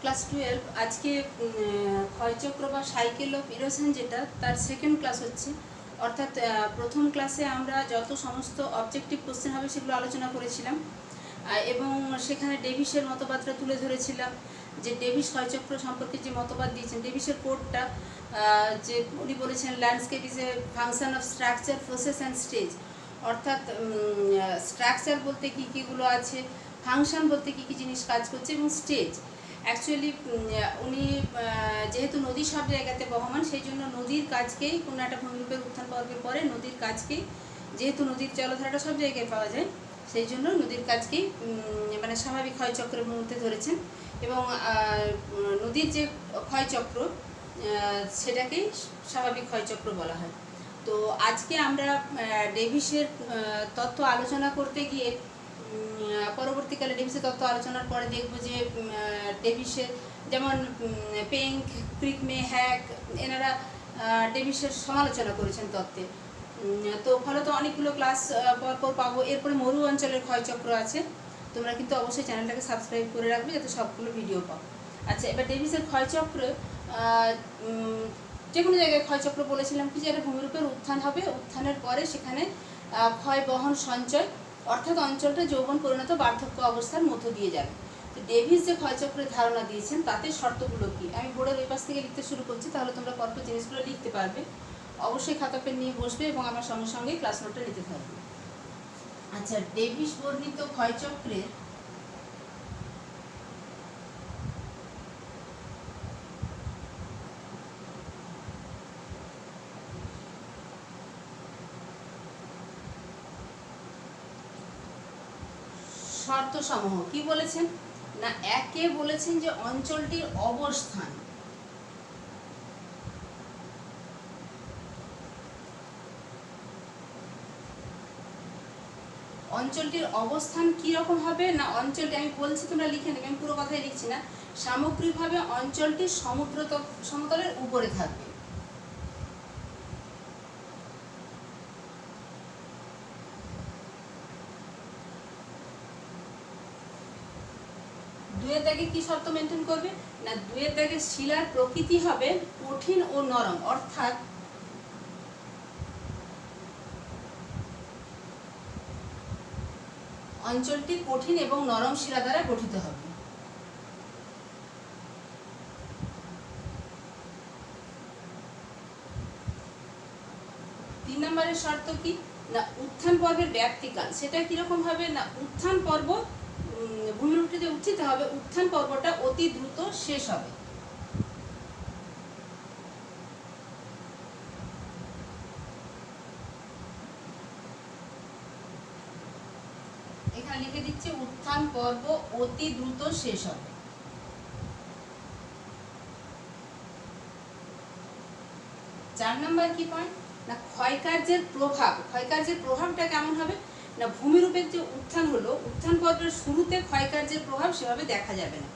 Class 12 আজকে ক্ষয়চক্র বা cycle of erosion যেটা তার সেকেন্ড ক্লাস হচ্ছে। অর্থাৎ প্রথম ক্লাসে আমরা যত সমস্ত অবজেক্টিভ কোশ্চেন হবে সেগুলো আলোচনা করেছিলাম এবং সেখানে ডেভিসের মতবাদটা তুলে ধরেছিলাম যে ডেভিস ক্ষয়চক্র সম্পর্কে যে মতবাদ দিয়েছেন, ডেভিসের কোডটা যে উনি বলেছেন landscape is a function of structure, process and stage. অর্থাৎ স্ট্রাকচার বলতে কী কীগুলো আছে, ফাংশন বলতে কী কী জিনিস কাজ করছে এবং স্টেজ। অ্যাকচুয়ালি উনি যেহেতু নদী সব জায়গাতে বহমান, সেই জন্য নদীর কাজকেই কোনো একটা ভূমিরূপের উত্থান পর্বের পরে নদীর কাজকেই, যেহেতু নদীর জলধারাটা সব জায়গায় পাওয়া যায়, সেই জন্য নদীর কাজকেই মানে স্বাভাবিক ক্ষয়চক্রের মধ্যে ধরেছেন এবং নদীর যে ক্ষয়চক্র সেটাকেই স্বাভাবিক ক্ষয়চক্র বলা হয়। তো আজকে আমরা ডেভিসের তত্ত্ব আলোচনা করতে গিয়ে পরবর্তীকালে ডেভিসের তত্ত্ব আলোচনার পরে দেখব যে ডেভিসের যেমন পেঙ্ক, ক্রিকমে, হ্যাক এনারা ডেভিসের সমালোচনা করেছেন তত্ত্বে। তো ফলত অনেকগুলো ক্লাস পরপর পাবো। এরপরে মরু অঞ্চলের ক্ষয়চক্র আছে, তোমরা কিন্তু অবশ্যই চ্যানেলটাকে সাবস্ক্রাইব করে রাখবে যাতে সবগুলো ভিডিও পাও। আচ্ছা, এবার ডেভিসের ক্ষয়চক্র যে কোনো জায়গায় ক্ষয়চক্র বলেছিলাম কি যে একটা ভূমিরূপের উত্থান হবে, উত্থানের পরে সেখানে ক্ষয়, বহন, সঞ্চয়, অর্থাৎ অঞ্চলটা যৌবন পরিণত বার্ধক্য অবস্থার মধ্য দিয়ে যাবে। তো ডেভিস যে ক্ষয়চক্রের ধারণা দিয়েছেন তাতে শর্তগুলো কি, আমি বোর্ডের ওই পাশ থেকে লিখতে শুরু করছি, তাহলে তোমরা পরপর জিনিসগুলো লিখতে পারবে। অবশ্যই খাতা পেন নিয়ে বসবে এবং আমার সঙ্গে সঙ্গে ক্লাস নোটটা নিতে থাকবে। আচ্ছা, ডেভিস বর্ণিত ক্ষয়চক্রের শর্ত সমূহ কি বলেছেন না, একে বলেছেন যে অঞ্চলটির অবস্থান, অঞ্চলটির অবস্থান কি রকম হবে না, অঞ্চলটি আমি বলছি তোমরা লিখে নেবে, আমি পুরো কথাই লিখছি না। সামগ্রিকভাবে অঞ্চলটি সমুদ্র সমতলের উপরে থাকবে। দুয়ের দাগে কি শর্ত মেনটেন করবে না, দুয়ের দাগে শিলার প্রকৃতি হবে কঠিন ও নরম, অর্থাৎ অঞ্চলটি কঠিন এবং নরম শিলা দ্বারা গঠিত হবে। তিন নম্বরের শর্ত কি না, উত্থান পর্বের ব্যাপ্তিকাল সেটা কিরকম হবে না, উত্থান পর্ব ভূমিরূপটি যে উত্থিত হবে, উত্থান পর্বটা অতি দ্রুত শেষ হবে। এখানে লিখে দিচ্ছে উত্থান পর্ব অতি দ্রুত শেষ হবে। চার নম্বর কি পয়েন্ট না, ক্ষয়কার্যের প্রভাব, ক্ষয়কার্যের প্রভাবটা কেমন হবে না, ভূমিরূপের যে উত্থান হলো, উত্থান পর্বের শুরুতে ক্ষয়কার্যের প্রভাব সেভাবে দেখা যাবে না।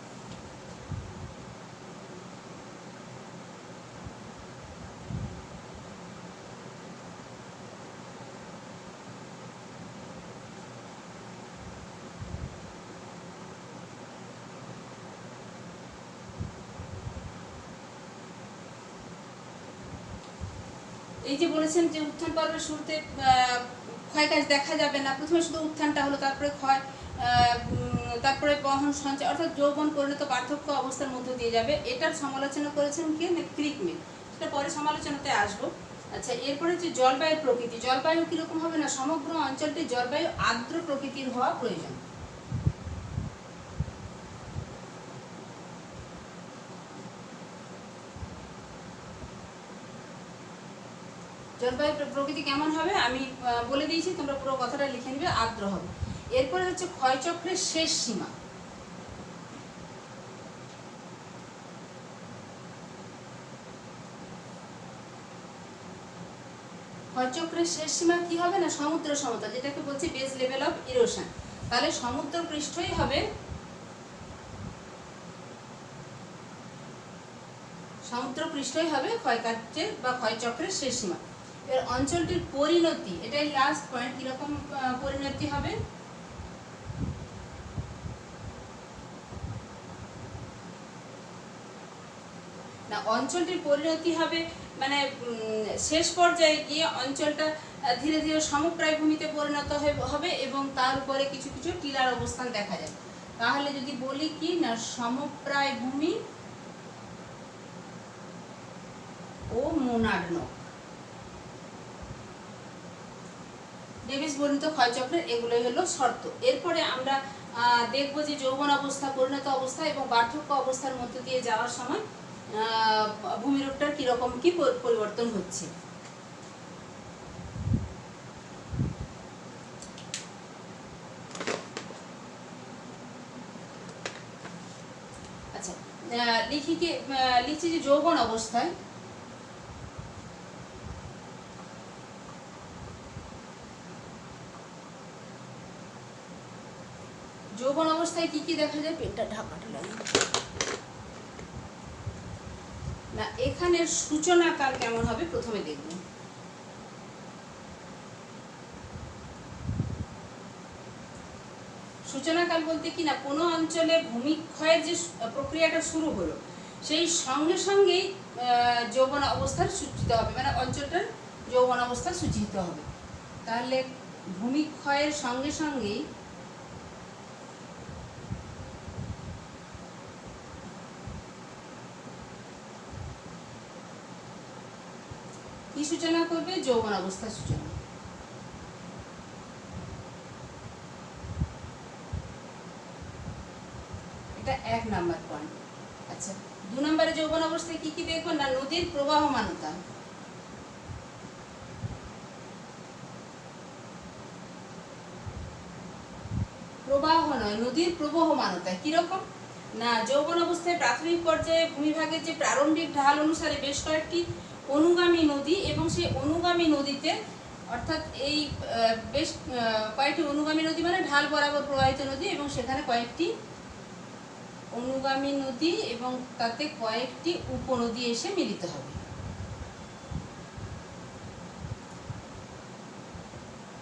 এই যে বলেছেন যে উত্থান পর্বের শুরুতে ক্ষয়কাজ দেখা যাবে না, প্রথমে শুধু উত্থানটা হলো, তারপরে ক্ষয়, তারপরে বহন, সঞ্চয়, অর্থাৎ যৌবন পরিণত পার্থক্য অবস্থার মধ্য দিয়ে যাবে। এটার সমালোচনা করেছেন কি না, ক্রিকমে, সেটা পরে সমালোচনাতে আসবো। আচ্ছা, এরপরে যে জলবায়ুর প্রকৃতি, জলবায়ু কিরকম হবে না, সমগ্র অঞ্চলটির জলবায়ু আর্দ্র প্রকৃতির হওয়া প্রয়োজন। জলবায়ু প্রকৃতি কেমন হবে আমি বলে দিয়েছি, তোমরা পুরো কথাটা লিখে নিবে, আর্দ্র হবে। এরপরে হচ্ছে ক্ষয়চক্রের শেষ সীমা, ক্ষয়চক্রের শেষ সীমা কি হবে না, সমুদ্র সমতল, যেটাকে বলছি বেস লেভেল অফ ইরোশন। তাহলে সমুদ্র পৃষ্ঠই হবে, সমুদ্র পৃষ্ঠই হবে ক্ষয়কার্যের বা ক্ষয়চক্রের শেষ সীমা। এর অঞ্চলটির পরিণতি, এটাই লাস্ট পয়েন্ট, কিরকম পরিণতি হবে না, অঞ্চলটির পরিণতি হবে মানে শেষ পর্যায়ে গিয়ে অঞ্চলটা ধীরে ধীরে সমপ্রায় ভূমিতে পরিণত হবে এবং তার উপরে কিছু কিছু টিলার অবস্থান দেখা যায়। তাহলে যদি বলি কি না সমপ্রায় ভূমি ও মোনাডনক, ডেভিস বর্ণিত ক্ষয়চক্রের এগুলোই হলো শর্ত। এরপরে আমরা দেখবো যে যৌবন অবস্থা, পরিণত অবস্থা এবং বার্ধক্য অবস্থার মধ্য দিয়ে যাওয়ার সময় ভূমিরূপটার কিরকম কি পরিবর্তন হচ্ছে। আচ্ছা, লিখছি যে যৌবন অবস্থায় কি কি দেখা যায়, পেনটা ঢাকাটা লাগে না। এখানের সূচনা কাল কেমন হবে প্রথমে দেখব। সূচনাকাল বলতে কি না কোনো অঞ্চলে ভূমিক্ষয়ের যে প্রক্রিয়াটা শুরু হলো সেই সঙ্গে সঙ্গেই যৌবন অবস্থার সূচিত হবে, মানে অঞ্চলটার যৌবন অবস্থা সূচিত হবে। তাহলে ভূমিক্ষয়ের সঙ্গে সঙ্গেই কি সূচনা করবে, যৌবন অবস্থার সূচনা। এটা 1 নাম্বার পয়েন্ট। আচ্ছা, 2 নম্বরে যৌবন অবস্থায় কি কি দেখবো না নদীর প্রবাহমানতা। প্রবাহ নয়, নদীর প্রবাহমানতা কিরকম না যৌবন অবস্থায় প্রাথমিক পর্যায়ে ভূমিভাগের যে প্রারম্ভিক ঢাল অনুসারে বেশ কয়েকটি অনুগামী নদী এবং সেই অনুগামী নদীতে অর্থাৎ এই বেশ কয়েকটি অনুগামী নদী মানে ঢাল বরাবর প্রবাহিত নদী এবং সেখানে কয়েকটি অনুগামী নদী এবং তাতে কয়েকটি উপনদী এসে মিলিত হবে।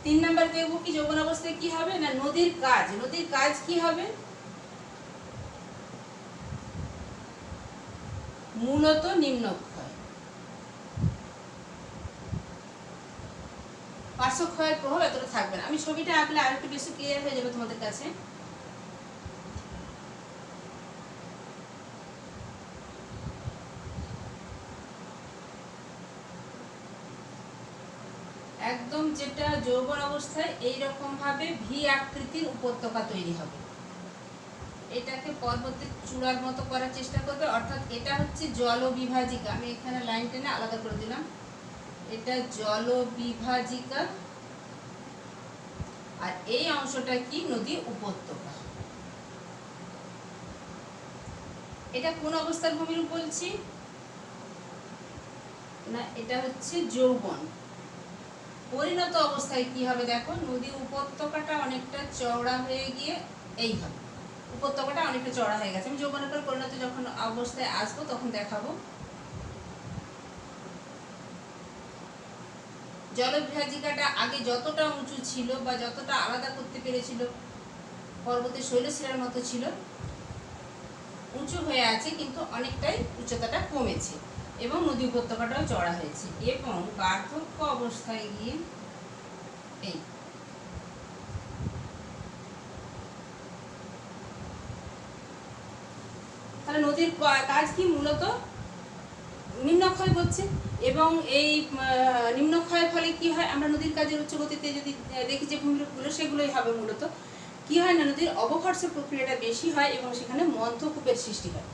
3 নাম্বার দেখবো কি যৌবন অবস্থায় কি হবে না নদীর কাজ কি হবে, মূলত নিম্নক্ষয়। পার্শ্বক্ষয়ের প্রভাব এতটা থাকবে না। আমি ছবিটা আঁকলে আরেকটু বেশি ক্লিয়ার হয়ে যাবে তোমাদের কাছে। একদম যেটা যৌবন অবস্থায় এইরকম ভাবে ভি আকৃতির উপত্যকা তৈরি হবে। এটাকে পর্বতের চূড়ার মতো করার চেষ্টা করবে, অর্থাৎ এটা হচ্ছে জলবিভাজিকা। আমি এখানে লাইন টেনে আলাদা করে দিলাম। এটা জলবিভাজিকা আর এই অংশটা কি নদী উপত্যকা। এটা কোন অবস্থার ভূমিরূপ বলছি না এটা হচ্ছে যৌবন। পরিণত অবস্থায় কি হবে দেখো নদী উপত্যকাটা অনেকটা চওড়া হয়ে গিয়ে এই হবে, উপত্যকাটা অনেকটা চওড়া হয়ে গেছে। আমি যৌবনের পর পরিণত যখন অবস্থায় আসবো তখন দেখাবো। জলবিভাজিকাটা আগে যতটা উঁচু ছিল বা যতটা আলাদা করতে পেরেছিল পর্বতের শৈলশিলার মতো ছিল, উঁচু হয়ে আছে কিন্তু অনেকটাই উচ্চতাটা কমেছে এবং নদী উপত্যকাটাও চড়া হয়েছে। এবং বার্ধক্য অবস্থায় গিয়ে এই তাহলে নদীর কাজ কি মূলত নিম্নক্ষয় হচ্ছে এবং এই নিম্নক্ষয়ের ফলে কি হয় আমরা নদীর কাজের উচ্চ গতিতে যদি দেখি যে ভূমিরূপগুলো সেগুলোই হবে। মূলত কি হয় না নদীর অবঘর্ষের প্রক্রিয়াটা বেশি হয় এবং সেখানে মন্থকূপের সৃষ্টি হয়।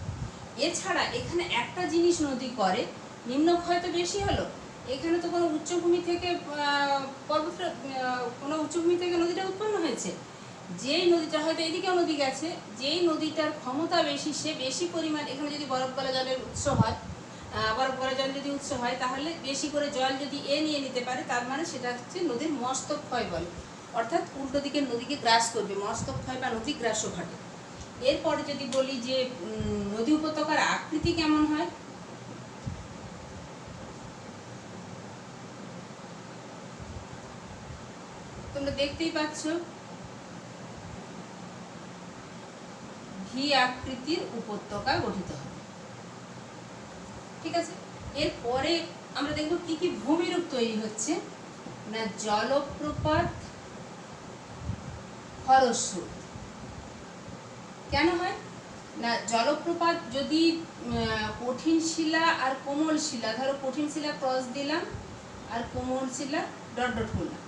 এছাড়া এখানে একটা জিনিস নদী করে, নিম্নক্ষয় তো বেশি হলো, এখানে তো কোনো উচ্চভূমি থেকে কোনো উচ্চভূমি থেকে নদীটা উৎপন্ন হয়েছে। যেই নদীটা হয়তো এদিকেও নদী গেছে, যেই নদীটার ক্ষমতা বেশি সে বেশি পরিমাণ এখানে যদি বরফ গলা জলের উৎস হয়, বরফ গলা জল যদি উৎস হয় তাহলে বেশি করে জল যদি নিয়ে নিতে পারে তার মানে সেটা হচ্ছে নদীর মস্তক ক্ষয় বলে, অর্থাৎ উল্টো দিকে নদীকে গ্রাস করবে, মস্তক ক্ষয় বা নদী গ্রাসও ঘটে। এরপরে যদি বলি যে নদী উপত্যকার আকৃতি কেমন হয়, তোমরা দেখতেই পাচ্ছ ভি আকৃতির উপত্যকা গঠিত হবে। ঠিক আছে, এরপরে আমরা দেখব কি কি ভূমিরূপ তৈরি হচ্ছে না, জলপ্রপাত, খরস্রোত। কেন হয় না, জলপ্রপাত যদি কঠিন শিলা আর কোমল শিলা, ধরো কঠিন শিলা ক্রস দিলাম আর কোমল শিলা ডট ডট করলাম,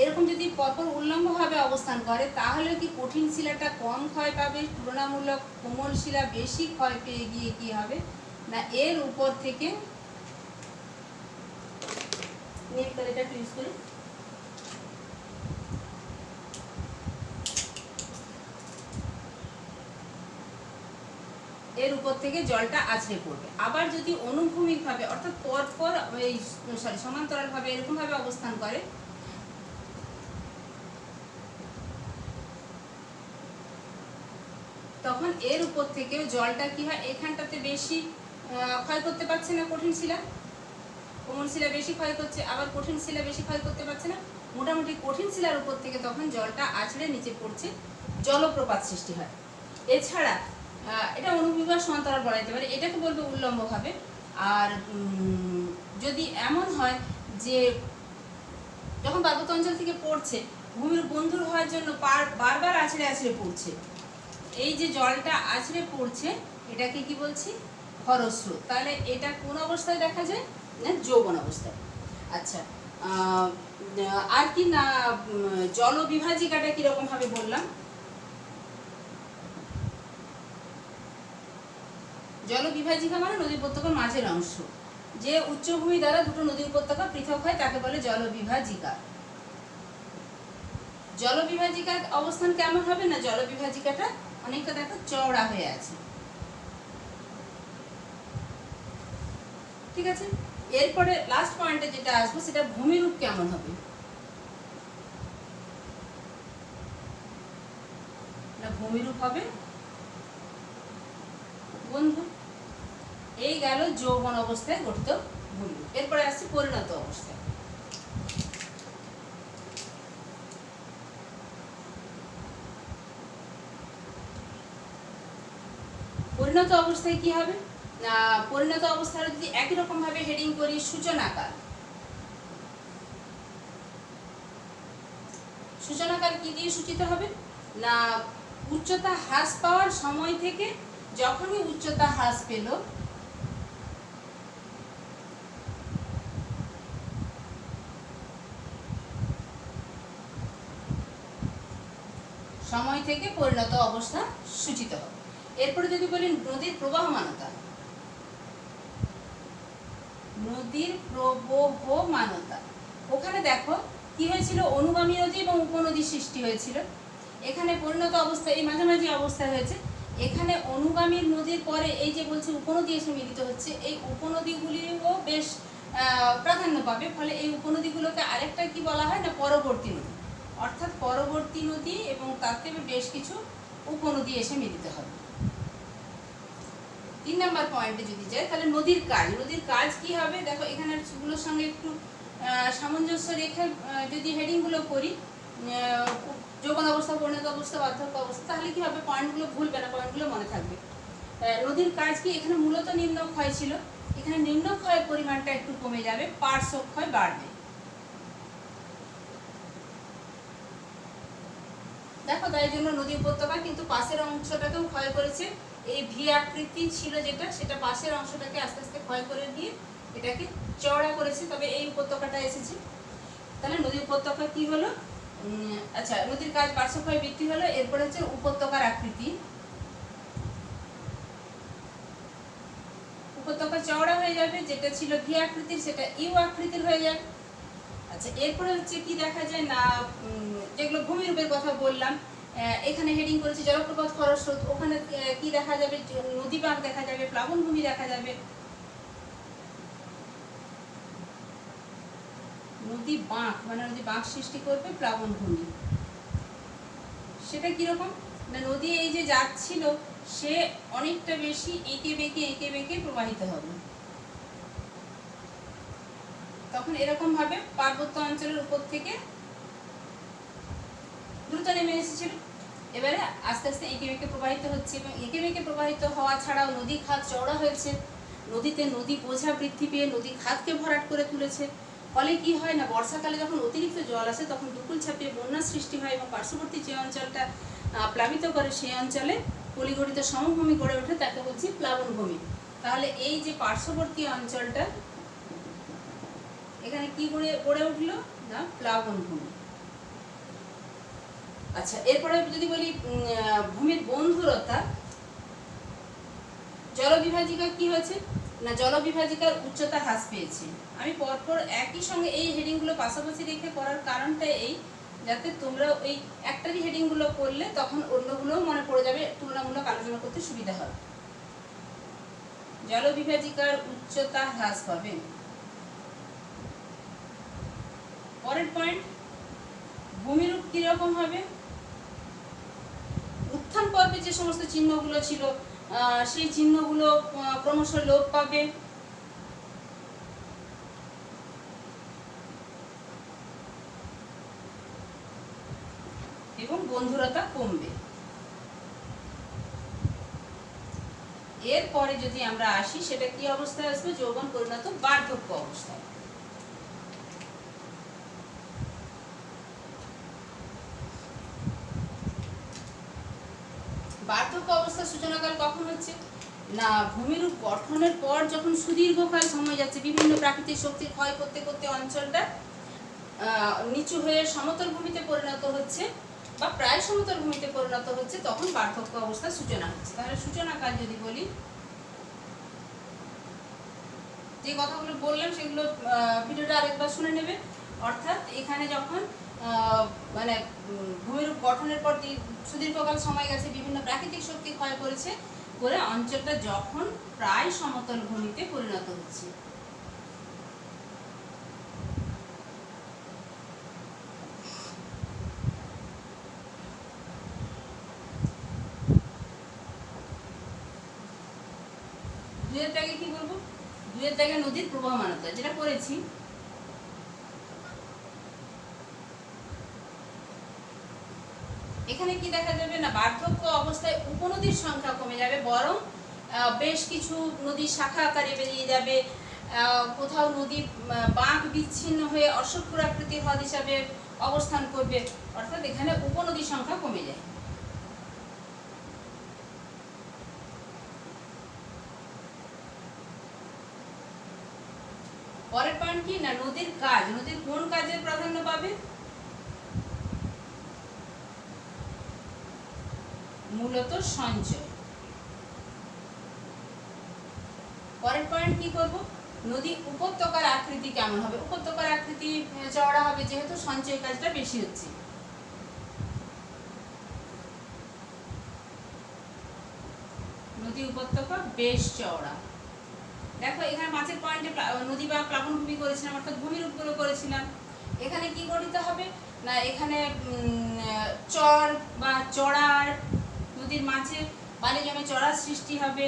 এরকম যদি পরপর উল্লম্বভাবে অবস্থান করে তাহলে কি কঠিন শিলাটা কম ক্ষয় পাবে, তুলনামূলক কোমল শিলা বেশি ক্ষয় পেয়ে গিয়ে কি হবে না, এর উপর থেকে নীল কালিটা ইউজ করি, এর উপর থেকে জলটা আছড়ে পড়বে। আবার যদি অনুভূমিকভাবে অর্থাৎ পরপর এই সমান্তরালভাবে এরকমভাবে অবস্থান করে, তখন এর উপর থেকে জলটা কি হয়, এখানটাতে বেশি ক্ষয় করতে পারছে না কঠিন শিলা, কোমল শিলা বেশি ক্ষয় করছে, আবার কঠিন শিলা বেশি ক্ষয় করতে পারছে না, মোটামুটি কঠিন শিলার উপর থেকে তখন জলটা আছড়ে নিচে পড়ছে, জলপ্রপাত সৃষ্টি হয়। এছাড়া এটা অনুভূমিক বা সমান্তরাল বলা যেতে পারে, এটাকে বলবো উল্লম্বভাবে। আর যদি এমন হয় যে যখন পার্বত্য অঞ্চল থেকে পড়ছে, ভূমির বন্ধুর হওয়ার জন্য বারবার আছড়ে আছড়ে পড়ছে, এই যে জলটা আছড়ে পড়ছে এটাকে কি বলছি, খরস্রোত। তাহলে এটা কোন অবস্থায় দেখা যায় না, যৌবন অবস্থায়। আচ্ছা, আর কি না, জলবিভাজিকাটা কিরকম ভাবে বললাম, জলবিভাজিকা মানে নদী উপত্যকার মাঝের অংশ, যে উচ্চভূমি দ্বারা দুটো নদী উপত্যকা পৃথক হয় তাকে বলে জলবিভাজিকা। জলবিভাজিকার অবস্থান কেমন হবে না, জলবিভাজিকাটা অনেকটা দেখো চওড়া হয়ে আছে, ঠিক আছে। এরপরে লাস্ট পয়েন্টে যেটা আসবো সেটা ভূমিরূপ কেমন হবে না, ভূমিরূপ হবে বন্ধু, এই গেল যৌবন অবস্থায় গঠিত ভূমিরূপ। এরপরে আসছে পরিণত অবস্থায়। পরিণত অবস্থায় কি হবে না, পরিণত অবস্থায় যদি একই রকম ভাবে হেডিং করি, সূচনাকাল, সূচনাকাল কি দিয়ে সূচিত হবে না, উচ্চতা হ্রাস পাওয়ার সময় থেকে যখনই উচ্চতা হ্রাস পেল সময় থেকে পরিণত অবস্থা সূচিত হবে। এরপরে যদি বলি নদীর প্রবাহমানতা, নদীর প্রবহমানতা, ওখানে দেখো কি হয়েছিল, অনুগামী নদী এবং উপনদী সৃষ্টি হয়েছিল, এখানে পরিণত অবস্থা এই মাঝামাঝি অবস্থায় হয়েছে। এখানে অনুগামী নদীর পরে এই যে বলছে উপনদী এসে মিলিত হচ্ছে, এই উপনদীগুলিও বেশ প্রাধান্য পাবে, ফলে এই উপনদীগুলোকে আরেকটা কি বলা হয় না, পরবর্তী নদী, অর্থাৎ পরবর্তী নদী এবং তার থেকে বেশ কিছু উপনদী এসে মিলিত হবে। 3 নম্বর পয়েন্টে যদি যাই তাহলে নদীর কাজ, নদীর কাজ কি হবে দেখো, এখানে গুলোর সঙ্গে একটু সামঞ্জস্য রেখে যদি হেডিং গুলো করি, যৌবন অবস্থা, পরিণত অবস্থা, বার্ধক্য অবস্থা, তাহলে কি হবে, পয়েন্টগুলো ভুলবে না, পয়েন্টগুলো মনে থাকবে। নদীর কাজ কি, এখানে মূলত নিম্ন ক্ষয় ছিল, এখানে নিম্ন ক্ষয়ের পরিমাণটা একটু কমে যাবে, পার্শ্ব ক্ষয় বাড়বে। দেখো তাই জন্য নদী উপত্যকা কিন্তু পাশের অংশটাকেও ক্ষয় করেছে, এই ভি আকৃতি ছিল যেটা, সেটা পাশের অংশটাকে আস্তে আস্তে ক্ষয় করে দিয়ে এটাকে চওড়া করেছে, তবে এই উপত্যকাটা এসেছে। তাহলে নদী উপত্যকা কি হলো, আচ্ছা নদীর কাজ পার্শ্ব ক্ষয় বৃদ্ধি হলো। এরপরে হচ্ছে উপত্যকার আকৃতি, উপত্যকা চওড়া হয়ে যাবে, যেটা ছিল ভি আকৃতির সেটা ইউ আকৃতির হয়ে যাবে। আচ্ছা এরপরে হচ্ছে কি দেখা যায় না, যেগুলো ভূমিরূপের কথা বললাম, এখানে হেডিং করেছি জলপ্রপাত, খরস্রোত, ওখানে কি দেখা যাবে, নদী বাঁক দেখা যাবে, প্লাবনভূমি দেখা যাবে। নদী বাঁক মানে নদী বাঁক সৃষ্টি করবে প্লাবনভূমি, সেটা কিরকম না, নদী এই যে যাচ্ছিল সে অনেকটা বেশি এঁকে বেঁকে প্রবাহিত হবে, তখন এরকম ভাবে পার্বত্য অঞ্চলের উপর থেকে দ্রুত নেমে এসেছিল, এবারে আস্তে আস্তে এঁকে বেঁকে প্রবাহিত হচ্ছে, এবং এঁকে বেঁকে প্রবাহিত হওয়া ছাড়াও নদী খাত চওড়া হয়েছে, নদীতে নদী বোঝা বৃদ্ধি পেয়ে নদী খাতকে ভরাট করে তুলেছে। ফলে কি হয় না, বর্ষাকালে যখন অতিরিক্ত জল আসে তখন দুকুল ছাপিয়ে বন্যার সৃষ্টি হয় এবং পার্শ্ববর্তী যে অঞ্চলটা প্লাবিত করে সেই অঞ্চলে পলিগঠিত সমভূমি গড়ে ওঠে, তাকে বলছি প্লাবনভূমি। তাহলে এই যে পার্শ্ববর্তী অঞ্চলটা, এখানে কি গড়ে উঠলো না, প্লাবনভূমি। আচ্ছা, এরপরে যদি বলি ভূমির বন্ধুরতা, জলবিভাজিকা কি হয়েছে না, জলবিভাজিকার উচ্চতা হ্রাস পেয়েছে। আমি পরপর একই সঙ্গে এই হেডিংগুলো পাশাপাশি রেখে করার কারণটা এই, যাতে তোমরা ওই একটারই হেডিংগুলো করলে তখন অন্যগুলোও মনে পড়ে যাবে, তুলনামূলক আলোচনা করতে সুবিধা হবে। জলবিভাজিকার উচ্চতা হ্রাস পাবে। পরের পয়েন্ট, ভূমিরূপ কিরকম হবে, উত্থান পর্বে যে সমস্ত চিহ্নগুলো ছিল সেই চিহ্নগুলো ক্রমশ লোপ পাবে। এবং বন্ধুরতা কমবে। এরপরে যদি আমরা আসি, সেটা কি অবস্থায় আসবে, যৌবন পরিণত বার্ধক্য অবস্থায়। বার্ধক্য অবস্থার সূচনাকাল কখন হচ্ছে না, ভূমিরূপ গঠনের পর যখন সুদীর্ঘকাল সময় যাচ্ছে, বিভিন্ন প্রাকৃতিক শক্তির ক্ষয় করতে করতে অঞ্চলটা নিচু হয়ে সমতল ভূমিতে পরিণত হচ্ছে বা প্রায় সমতল ভূমিতে পরিণত হচ্ছে, তখন বার্ধক্য অবস্থার সূচনা হচ্ছে। তাহলে সূচনাকাল যদি বলি, যে কথাগুলো বললাম সেগুলো ভিডিওটা আরেকবার শুনে নেবে। অর্থাৎ এখানে যখন মানে ভূমিরূপ গঠনের পর সুদীর্ঘকাল সময় গেছে, বিভিন্ন প্রাকৃতিক শক্তি ক্ষয় করেছে, করে অঞ্চলটা যখন প্রায় সমতল ভূমিতে পরিণত হচ্ছে। দুইয়ের দাগে কি বলবো, দুইয়ের দাগে নদীর প্রবাহমানতা, যেটা করেছি। এখানে কি দেখা যাবে না, বার্ধক্য অবস্থায় উপনদীর সংখ্যা কমে যাবে, বরং বেশ কিছু নদীর শাখা আকারে বেরিয়ে যাবে, কোথাও নদী বাঁক বিচ্ছিন্ন হয়ে অশ্বক্ষুরাকৃতির হ্রদ হিসাবে অবস্থান করবে। অর্থাৎ এখানে উপনদীর সংখ্যা কমে যায়। পরের পয়েন্ট কি না, নদীর কাজ, নদীর কোন কাজের প্রাধান্য পাবে, মূলত সঞ্চয়। পরের পয়েন্ট কি করব, নদী উপত্যকার আকৃতি কেমন হবে, উপত্যকার আকৃতি চওড়া হবে, যেহেতু সঞ্চয় কাজটা বেশি হচ্ছে। নদী উপত্যকা বেশ চওড়া। দেখো এখানে মাছের পয়েন্টে নদী বা প্লাবনভূমি করেছিলাম, অর্থাৎ ভূমিরূপগুলো করেছিলাম। এখানে কি গঠিত হবে না, এখানে চর বা চড়ার, নদীর মাঝে বালি জমে চড়ার সৃষ্টি হবে।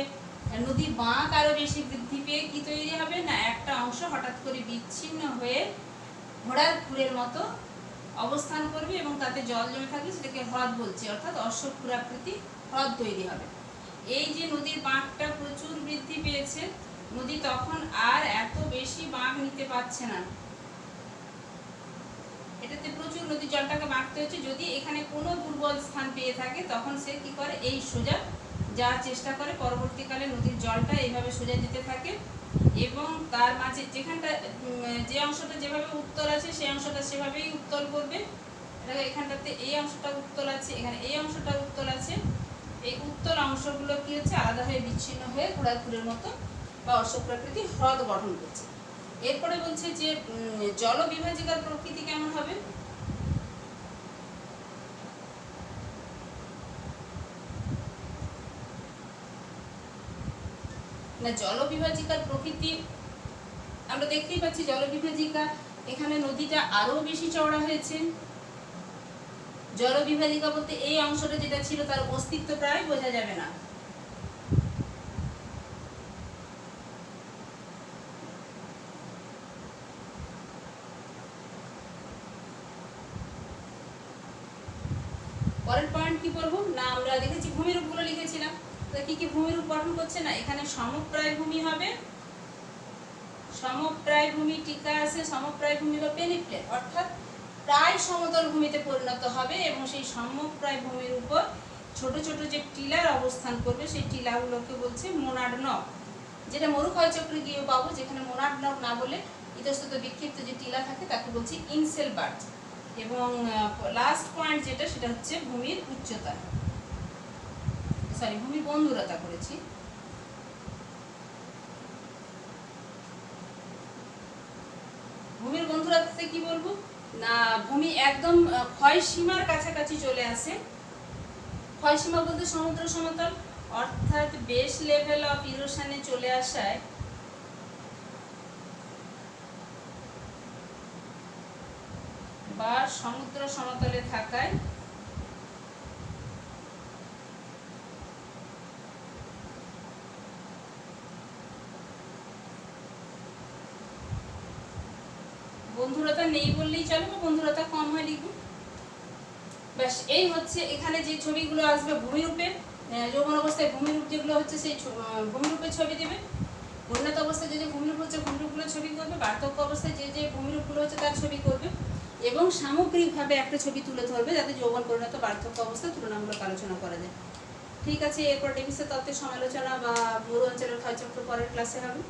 নদী বাঁক আরো বেশি বৃদ্ধি পেয়ে কি তৈরি হবে না, একটা অংশ হঠাৎ করে বিচ্ছিন্ন হয়ে ঘোড়ার খুরের মতো অবস্থান করবে এবং তাতে জল জমে থাকবে, সেটাকে হ্রদ বলছে, অর্থাৎ অশ্বক্ষুরাকৃতি হ্রদ তৈরি হবে। এই যে নদীর বাঁকটা প্রচুর বৃদ্ধি পেয়েছে, নদী তখন আর এত বেশি বাঁক নিতে পারছে না, এটাতে প্রচুর নদীর জলটাকে বাঁকতে হচ্ছে। যদি এখানে কোনো দুর্বল স্থান পেয়ে থাকে, তখন সে কি করে, এই সোজা যাওয়ার চেষ্টা করে, পরবর্তীকালে নদীর জলটা এইভাবে সোজা যেতে থাকে এবং তার মাঝে যেখানটা যে অংশটা যেভাবে উত্তল আছে সেই অংশটা সেভাবেই উত্তল করবে। এখানটাতে এই অংশটা উত্তল আছে, এখানে এই অংশটা উত্তল আছে, এই উত্তল অংশগুলো কি হচ্ছে, আলাদা হয়ে বিচ্ছিন্ন হয়ে ঘোড়ার মতো বা অশ্বক্ষুরাকৃতি হ্রদ গঠন করছে। এরপরে বলছে যে জলবিভাজিকার প্রকৃতি কেমন হবে, না জলবিভাজিকার প্রকৃতি আমরা দেখতেই পাচ্ছি, জলবিভাজিকা এখানে নদীটা আরো বেশি চওড়া হয়েছে। জলবিভাজিকা বলতে এই অংশটা যেটা ছিল তার অস্তিত্ব প্রায় বোঝা যাবে না। পরের পয়েন্ট কি বলবো না, আমরা দেখেছি ভূমিরূপগুলো লিখেছিলাম। তো কি কি ভূমিরূপ গঠন করছে না, এখানে সমপ্রায় ভূমি হবে, সমপ্রায় ভূমি টিকা আছে, সমপ্রায় ভূমি বা পেনিপ্লেন অর্থাৎ প্রায় সমতল ভূমিতে পরিণত হবে এবং সেই সমপ্রায় ভূমির উপর ছোট ছোট যে টিলার অবস্থান করবে সেই টিলাগুলোকে বলছে মোনাড নব, যেটা মরুক্ষয়চক্রে গিয়েও পাবো, যেখানে মোনাড নব না বলে ইতস্তত বিক্ষিপ্ত যে টিলা থাকে তাকে বলছি ইনসেল বার্থ। এবং লাস্ট পয়েন্ট যেটা সেটা হচ্ছে ভূমির উচ্চতা, সরি ভূমির বন্ধুরতা করেছি। ভূমির বন্ধুরতাতে কি বলবো না, ভূমি একদম ক্ষয় সীমার কাছাকাছি চলে আসে। ক্ষয় সীমা বলতে সমুদ্র সমতল, অর্থাৎ বেস লেভেল অফ ইরোশনে চলে আসায় বা সমুদ্র সমতলে থাকায় বন্ধুরতা নেই বললেই চলে বা বন্ধুরতা কম হয় লিখব। ব্যাস এই হচ্ছে এখানে যে ছবিগুলো আসবে ভূমিরূপে, যৌবন অবস্থায় ভূমিরূপ যেগুলো হচ্ছে সেই ভূমিরূপের ছবি দেবে, উন্নত অবস্থায় যে যে ভূমিরূপ হচ্ছে ভূমিরূপগুলোর ছবি করবে, বার্ধক্য অবস্থায় যে যে ভূমিরূপগুলো হচ্ছে তার ছবি করবে এবং সামগ্রিকভাবে একটা ছবি তুলে ধরবে যাতে যৌবন পরিণত বার্ধক্য অবস্থায় তুলনামূলক আলোচনা করা যায়। ঠিক আছে, এরপর ডেভিসের তত্ত্বের সমালোচনা বা মরু অঞ্চলের ক্ষয়চক্র পরের ক্লাসে হবে।